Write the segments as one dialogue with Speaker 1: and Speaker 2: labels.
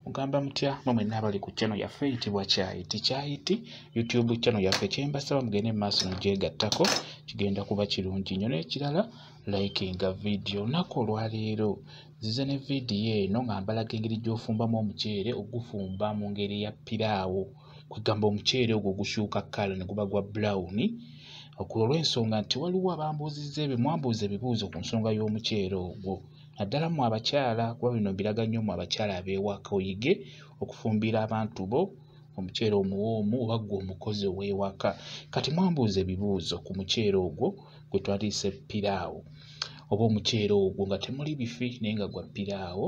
Speaker 1: Mugamba mutya mmwe n'abali ku channel yaffe eyitibwa Kyayiti YouTube channel yaffe kyembasaba mugende maaso n'ogyegattako kigenda kuba kirungi nnyo n'ekirala likinga video nako olwaleero zize ne video eno nga mbalaga engeri gy'ofumbamu omuceere ogufumba mu ngeri ya piraawo kwegamba omuceere ogwo gushuuka kkala ne guba gwa brown olw'ensonga nti waliwo abambuuzizza ebyo mwambuuza ebibuuzo ku nsonga y'omuceere ogwo naddala mu abakyala kuba bino mbiraga nnyo mu abakyala ab'ewaka oyige okufumbira abantu bo omuceere omuwoomu oba gwe omukozi ow'ewaka kati mwambuuza ebibuuzo ku muceere ogwo gwe twaliise piraawo oba omuceere ogwo nga temuli bifi naye nga gwa piraawo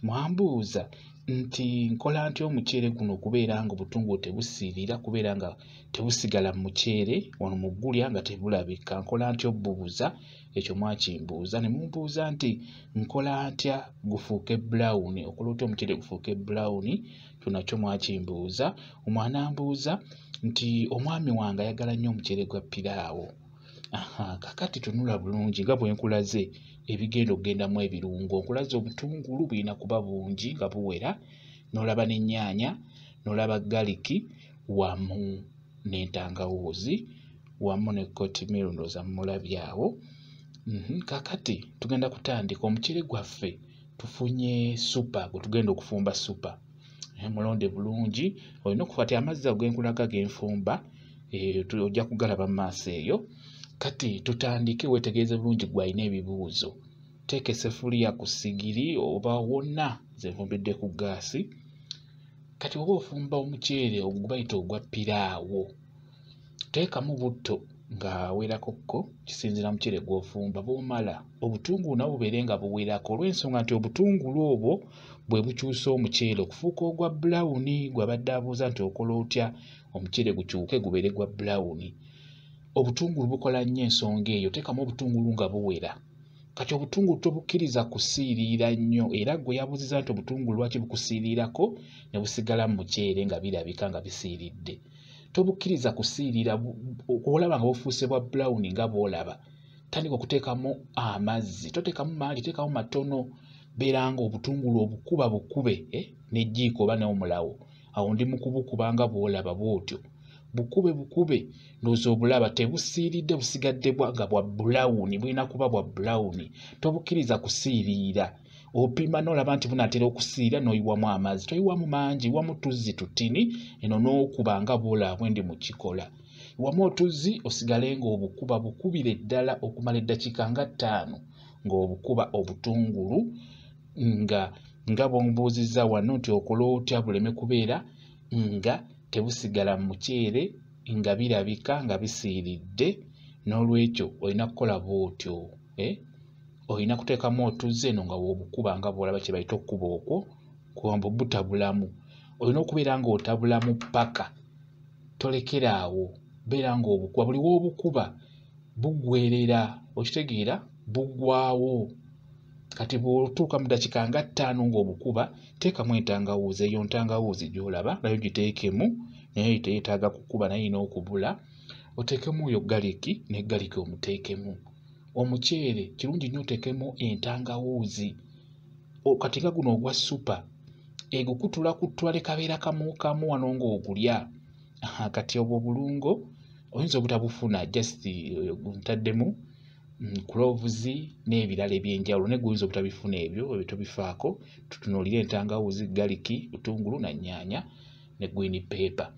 Speaker 1: mwambuuza nti nkola ntya omuceere guno okubeera nga obutungulu tebusiirira kubeera nga tebusigala mu muceere wano mu ggulya nga tebulabika nkola ntya obbubuza ekyo mwakimbuuza ne mumbuuza nti nkola ntya gufuuke brown okola otya omuceere gufuuke brown kyo nakyo mwakimbuuza omwana ambuuza nti omwami wange ayagala nnyo omuceere gwa piraawo kakati tunula bulungi nga bwe nkulaze ebigenda okugendamu ebirungo nkulaze obutungulu bulina kuba bungi nga buwera n'olaba n'ennyaanya n'olaba galiki wamu n'entangawuuzi wamu ne kotimiro ndooza mulabyawo kakati tugenda kutandika omuceere gwaffe tufunye supa gwe tugenda okufumba supa mulonde bulungi olina okufata amazzi ago genkulaga genfumba ojja kugalaba mu maaso eyo kati tutandike wetegereze bulungi gwalina ebibuuzo teeka eseffuliya ku sigiri oba wonna ze nfumbidde ku gaasi kati oba ofumba omuceere ogubayita ogwa piraawo teekamu butto nga weerakokko kisinziira muceere gw'ofumba bw'omala obutungulu nabwo bubeere nga buwerako olw'ensonga nti obutungulu obwo bwe bukyusa omuceere okufuuka ogwa brown gw'abadde abuuza nti okola otya omuceere gukyuke gubeere gwa brown obutungulu bukola nnyo ensonga eyo teekamu obutungulu nga buwera kati obutungulu tobukkiriza kusiiriira nnyo era gwe yabuuziza nti obutungulu lwaki bukusiiriirako ne busigala mu muceere nga birabika nga bisiiridde tobukkiriza kusiirira olaba nga bufuuse bwa brown nga bw'olaba tandika okuteekamu amazzi toteekamu mangi teekamu matono beera nga obutungulu obukuba bukube n'ejjiiko oba n'omulawo awo ndi mu kubukuba nga bw'olaba bw'otyo bukube ndowooza obulaba tebusiiridde busigadde nga bwa brown bulina kuba bwa brown tobukkiriza kusiiriira opima n'olaba nti bunaatera okusiira n'oyiwamu amazzi toyiwamu mangi yiwamu tuzzi tutini eno n'okuba nga bw'olaba bwe ndi mu kikola yiwamu otuzzi osigale ng'obukuba bukubire ddala okumala eddakiika nga 5 ng'obukuba obutungulu nga bw'ombuuzizza wano nti okola otya buleme kubeera nga tebusigala mu muceere nga birabika nga bisiiridde n'olwekyo olina kukola bw'otyo olina kuteekamu otuzze eno nga bw'obukuba nga bw'olaba kye bayita okukuba okwo kuwamba butabulamu olina okubeera ng'otabulamu paka tolekeraawo beera ng'obukuba buli w'obukuba bugwerera okitegeera bugwawo kati bw'otuuka mu ddakiika nga 5 ng'obukuba teekamu entangawuuzi eyo ntangawuuzi gy'olaba nayo giteekemu naye teyeetaaga kukuba naye erina okubula oteekemu oyo galiki ne galiki omuteekemu omuceere kirungi nnyo oteekemu entangawuuzi kati nga guno ogwa supa egukutula lekabeera kamu wano ng'ogulya kati obwo obulungo oyinza obutabufuna just ntaddemu cloves n'ebirala eby'enjawulo ne guyinza obutabifuna ebyo tobifaako tutunuulire entangawuuzi galiki butungulu na nnyaanya ne green pepper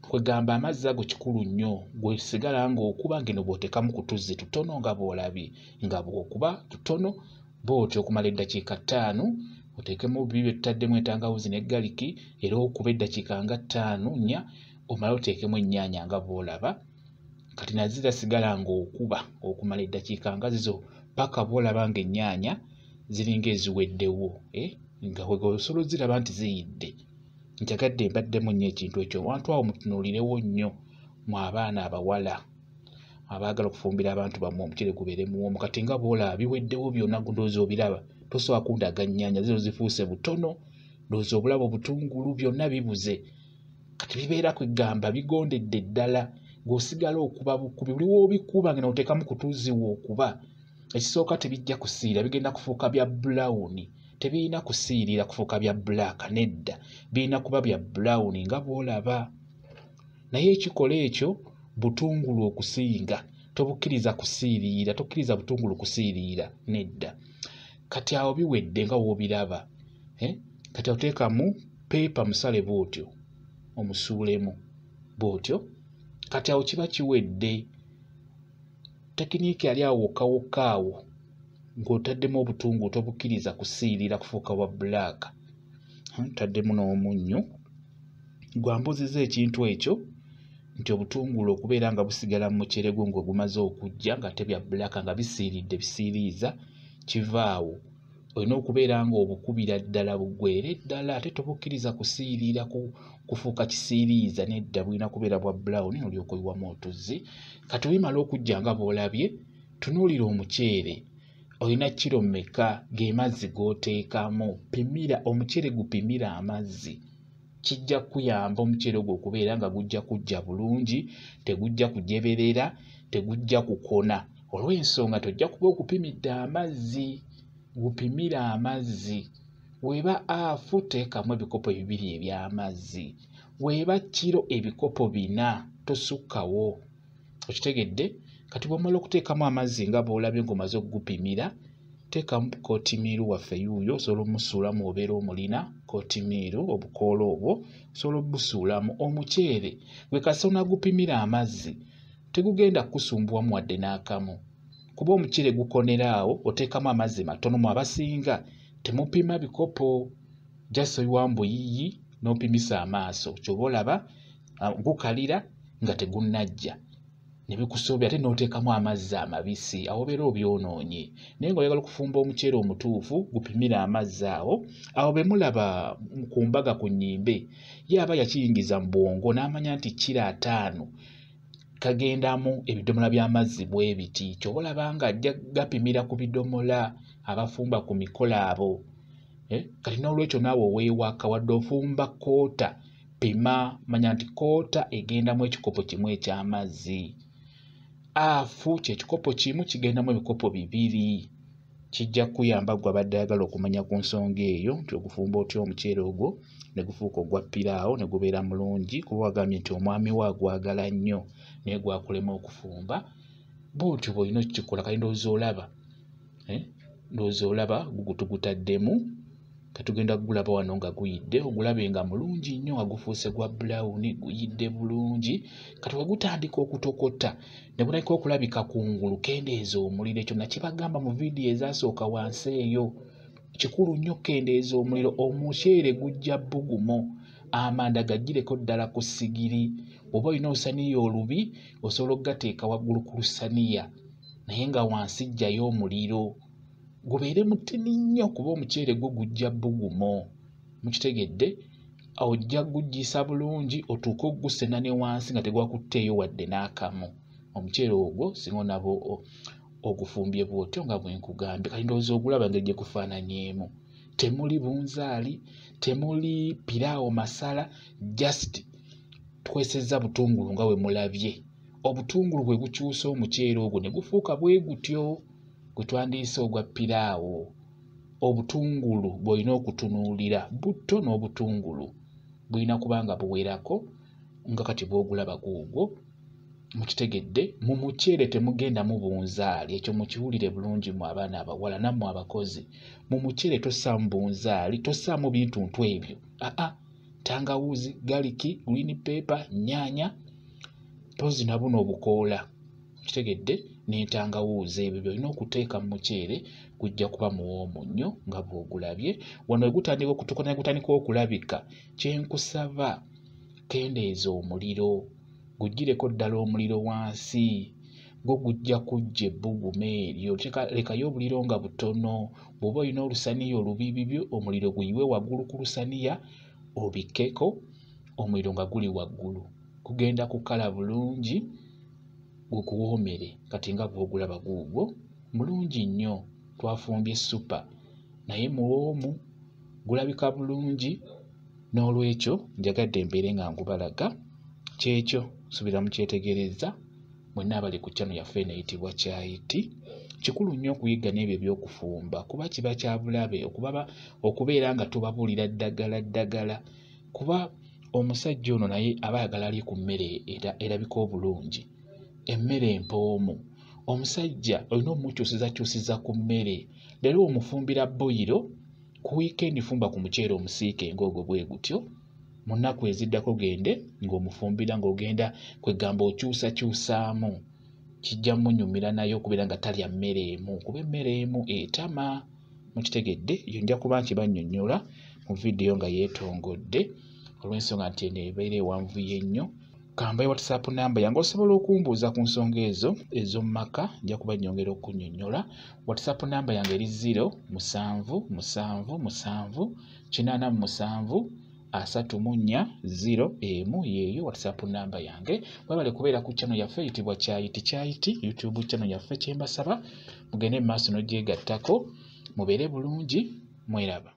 Speaker 1: kwegamba amazzi ago kikulu nnyo gwesigala ng'okuba ngeno bw'oteekamu ku tuzzi tutono nga bw'olabye nga bw'okuba tutono bw'otyo okumala eddakiika 5 oteekemu bibi bye tutaddemu entangawuuzi ne galiki era okuba eddakiika nga 5-4 omala oteekemu ennyaanya nga bw'olaba kati nazira sigala ng'okuba okumala eddakiika nga zizo paka bw'olaba ng'ennyaanya ziringa eziweddewo nga osobola oziraba nti ziyidde njagadde mbaddemu nnyo ekintu ekyo wantu awo mutunuulirewo nnyo mu abaana abawala abaagala okufumbira abantu bammwe omuceere gubeere muwoomu kati nga bw'olaba biweddewo byonna ndowooza obiraba tosobola kundaga nnyaanya zino zifuuse butono ndowooza obulaba obutungulu byonna bibuze kati bibeera kwegamba bigondedde ddala ng'osigala okuba bukubi buli w'obikuba ngeno oteekamu ku tuzzi w'okuba ekisooka tebijja kusiira bigenda kufuuka bya brown Tebirina kusiirira kufuuka bya black nedda. Birina kuba bya brown nga bw'olaba. Naye ekikola ekyo butungulu okusinga. Tobukkiriza kusiirira, tokkiriza butungulu kusiirira nedda. Kati awo biwedde nga w'obiraba. Kati oteekamu pepa musale bw'otyo. Omusuulemu bw'otyo. Kati awo kiba kiwedde. Tekiniiki yali awo wokka awo ng'otaddemu obutungulu tobukkiriza kusiirira kufuuka bwa black. Taddemu n'omunnyo. Gwambuziza ekintu ekyo nti obutungulu okubeera nga busigala mu muceere gwo ng'ogumaze okujja nga tebya black nga bisiiridde bisiiriiza kivaawo. Olina okubeera nga obukubira ddala bugwere ddala ate tobukkiriza kusiirira kufuuka kisiiriiza nedda bulina kubeera bwa brown olyoka oyiwamu otuzzi. Kati bimala okujja nga bw'olabye tunuulira omuceere. Olina kiro mmeka ge mazzi g'oteekamu. Pimira omuceere gupimira amazzi. Kijja kuyamba omuceere ogwo okubeera nga gujja kujja bulungi, tegujja kujeberera, tegujja kukona. Olw'ensonga tojja kuba okupimidde amazzi. Gupimira amazzi. Weeba afu teekamu ebikopo 2 eby'amazzi. Weeba kiro ebikopo 4 tosukkawo. Okitegedde? Kati bw'omala okuteekamu amazzi nga bw'olabye ng'omaze okugupimira, teekamu kootimiiru waffe yuuyo osobola omusuulamu obeera omulina kootimiiru obukoola obwo osobola obusuulamu. Omuceere gwe kasa onagupimira amazzi tegugenda kukusumbuwamu wadde n'akamu. Kuba omuceere gukonera awo oteekamu amazzi matono. Mu abasinga temupima bikopo. Just oyiwa mbuyiyi n'opimisa amaaso. Ky'oba olaba gukalira nga tegunnajja. Ne bikusoobya ate n'oteekamu amazzi amabisi. Awo obeera obyonoonye. Naye ng'oyagala okufumba omuceere omutuufu gupimira amazzi awo. Awo be mulaba ku mbaga ku nnyimbe ye aba yakiyingiza mu bwongo n'amanya nti kiro 5 kagendamu ebidomola by'amazzi bwe biti. Ky'oba olaba nga ajja gapimira ku bidomola abafumba ku mikolo abo. Kati n'olwekyo naawe oweewaka wadde ofumba koota pima manya nti koota egendamu ekikopo kimu eky'amazzi. Afu ky'ekikopo kimu kigendamu ebikopo 2. Kijja kuyamba gwe abadde ayagala okumanya ku nsonga eyo nti ogufumba otya omuceere ogwo ne gufuuka ogwa piraawo ne gubeera mulungi. Kuba wagambye nti omwami we agwagala nnyo naye gwakulema okufumba. Bw'otyo bw'olina okukikola kati ndowooza olaba gugutaddemu. Katugenda gulaba wano nga guyidde. Ogulabe nga mulungi nnyo nga gufuuse gwa brown guyidde bulungi. Kati wegutandika okutokota ne bulabika okulabika kungulu kendeeza omuliro. Ekyo nakibagamba mu vidiyo ezasooka wansi eyo. Kikulu nnyo kendeeza omuliro. Omuceere gujja bbugumo. Amanda gagireko ddala ku ssigiri. Oba olina olusaniya olubi osobola okugateeka waggulu ku lusaniya naye nga wansi jjayo omuliro. Gubeere mutini nnyo kuba omuceere gwo gujja bbugumo. Mukitegedde? Ojja gugisa bulungi otuuke ogusena ne wansi nga tegwakutteeyo wadde n'akamu. Omuceere ogwo singa onaba ogufumbye bw'otyo nga bwe nkugambye. Kati ndowooza ogulaba ngeri gye gufaananyeemu. Temuli bunzaali, temuli piraawo masala, just twesezza butungulu nga bwe mulabye. Obutungulu bwe bukyusa omuceere ogwo ne gufuuka bwe gutyo gwe twandiise ogwa piraawo. Obutungulu bw'olina okutunuulira butto n'obutungulu bulina kuba nga buwerako nga kati bw'ogulaba guugwo. Mukitegedde? Mu muceere temugendamu bunzaali. Ekyo mukiwulire bulungi mu abaana abawala nammwe abakozi. Mu muceere tossaamu bunzaali, tossaamu bintuntu ebyo. Tangawuuzi, galiki, green pepper, nnyaanya, tozi na buno obukoola. Kitegedde? N'entangawuuzi ebyo by'olina okuteeka mu muceere gujja kuba muwoomu nnyo nga bw'ogulabye. Wano gutandika okutukana gutandika okulabika. Kyenkusaba kendeeza omuliro. Gugireko ddala omuliro wansi. Gwo gujja kujja ebbugumu eryo. Lekayo obuliro nga butono. Bw'oba olina olusaniya olubibibyo omuliro guyiwe waggulu ku lusaniya obikkeko omuliro nga guli waggulu. Kugenda kukala bulungi gukuwoomere. Kati nga bw'ogulaba guugwo mulungi nnyo. Twafumbye supa naye muwoomu gulabika bulungi. N'olwekyo njagadde mbeere nga ngubalaga. Kyekyo subira mukyetegereza mwenna abali ku channel yaffe eneyitibwa Kyayiti. kikulu nnyo okuyiga n'ebyo eby'okufumba kuba kiba kya bulabe okubeera nga tubabuulira ddagala kuba omusajja ono naye aba ayagala ali ku mmere erabika obulungi, emmere empoomu. Omusajja olina omukyusizakyusiza ku mmere. Leero omufumbira boyiro, ku wiikendi fumba ku muceere omusiike ng'ogwo bwe gutyo. Mu nnaku eziddako gende ng'omufumbira ng'ogenda kwegamba okyusakyusaamu. Kijja munyumira naye okubeera nga talya mmere emu kuba emmere emu etama. Mukitegedde? Yo nja kuba nkibannyonnyola mu vidiyo nga yeetongodde olw'ensonga nti eno ebeera ewanvuye nnyo. Kambaye WhatsApp namba yange osobola okumbuuza ku nsonga ezo ez'omu maka, nja kuba nnyongera okunnyonnyola. WhatsApp namba yange eri 0777873401 yeeyo WhatsApp namba yange. Mwebale kubeera ku channel yaffe eyitibwa Kyayiti YouTube channel yaffe. Kyembasaba mugende mu maaso n'ogyegattako, mubeere bulungi, mweraba.